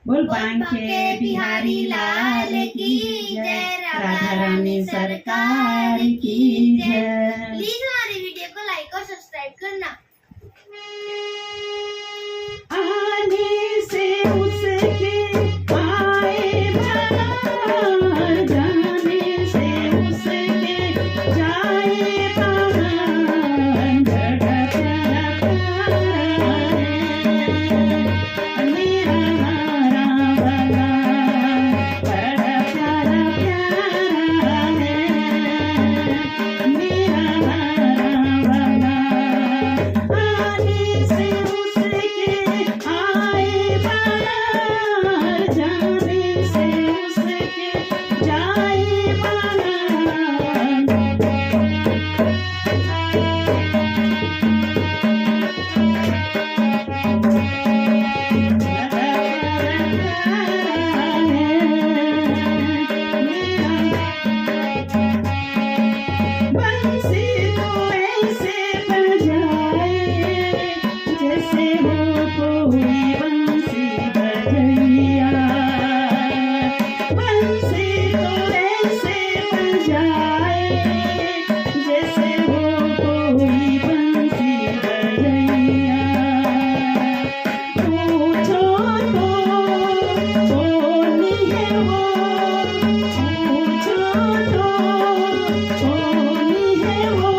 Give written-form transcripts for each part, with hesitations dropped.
बोल पंखे बिहारी लाल की जय, राधा रानी सरकार की जय। प्लीज हमारे वीडियो को लाइक और सब्सक्राइब करना। आने से उसके आए बाहर, जाने से उसके जाए बाहर, बड़ा प्यारा प्यारा है मेरा नारा वाला, बड़ा प्यारा प्यारा है मेरा नारा वाला। आने से उसके आए बाहर, जाने से उसके जाए बाहर, बंसी तो ऐसे बजाए जैसे हो कोई बंसी बजैया, बंसी तो ऐसे बजाए जैसे हो कोई बंसी बजैया। पूछो तो सोनी है वो, पूछो तो सोनी है वो,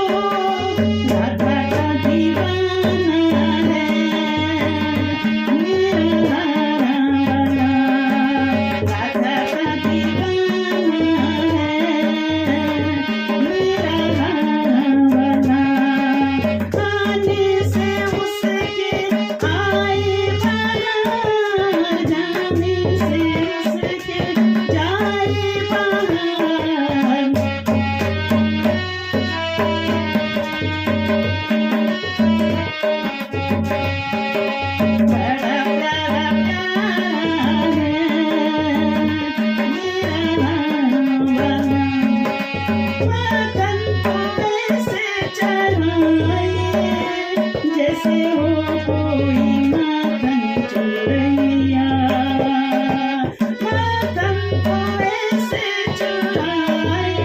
राधा का दीवाना है मेरा नारा वाला, राधा का दीवाना है मेरा नारा वाला। आने से उसके आए बाहर, जाने से उसके जाए बाहर, बड़ा प्यारा प्यारा है मेरा नारा वाला। मगन को ऐसे चढ़ाए जैसे हो कोई माखन चोरैया, मगन को ऐसे चढ़ाए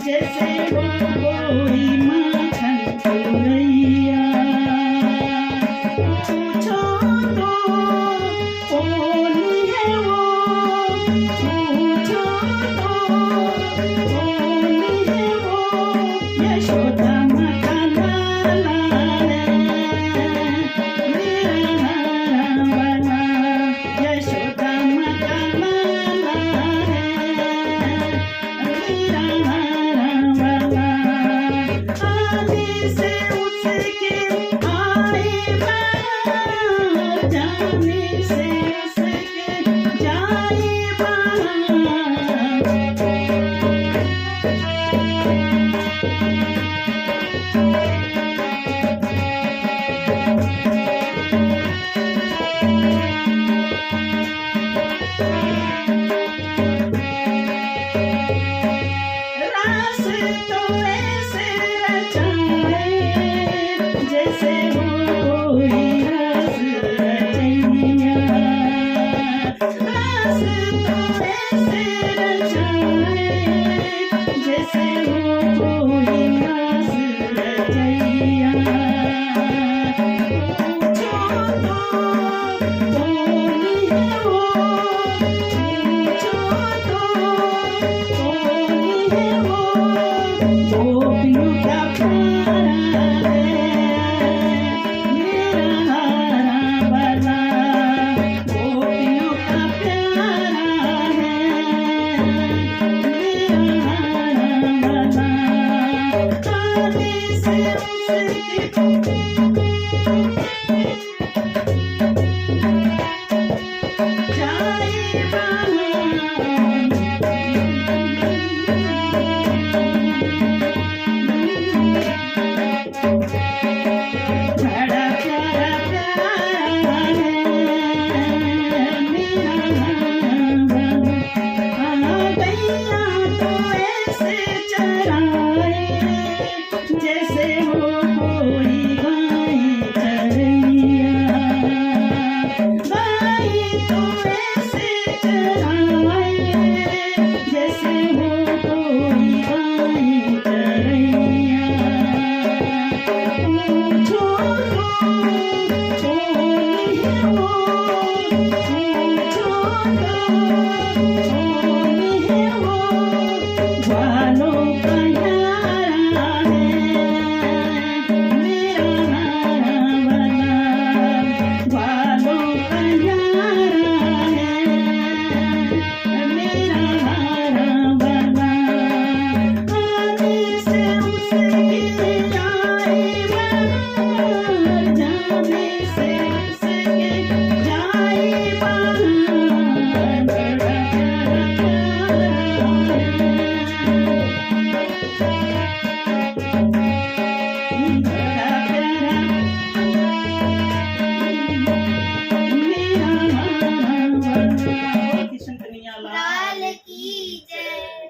जैसे हो कोई माखन चोरैया। पूछो तो कौन है वो, पूछो तो कौन है वो, यशोदा माँ का लाला है मेरा नारा वाला, यशोदा माँ का लाला है मेरा नारा वाला। आने से उसके आए बाहर, जाने से उसके जाए बाहर, रास तो ऐसे रचाए जैसे हो कोई रस रचैया, छोटा कौन है वो ग्वालों का यारा है मेरा नारा वाला ग्वालों का यारा है मेरा नारा वाला आने से उसके जाए बाहर जाने से उसके जाए बाहर बड़ा कृष्ण कन्हैया लाल लाल की जय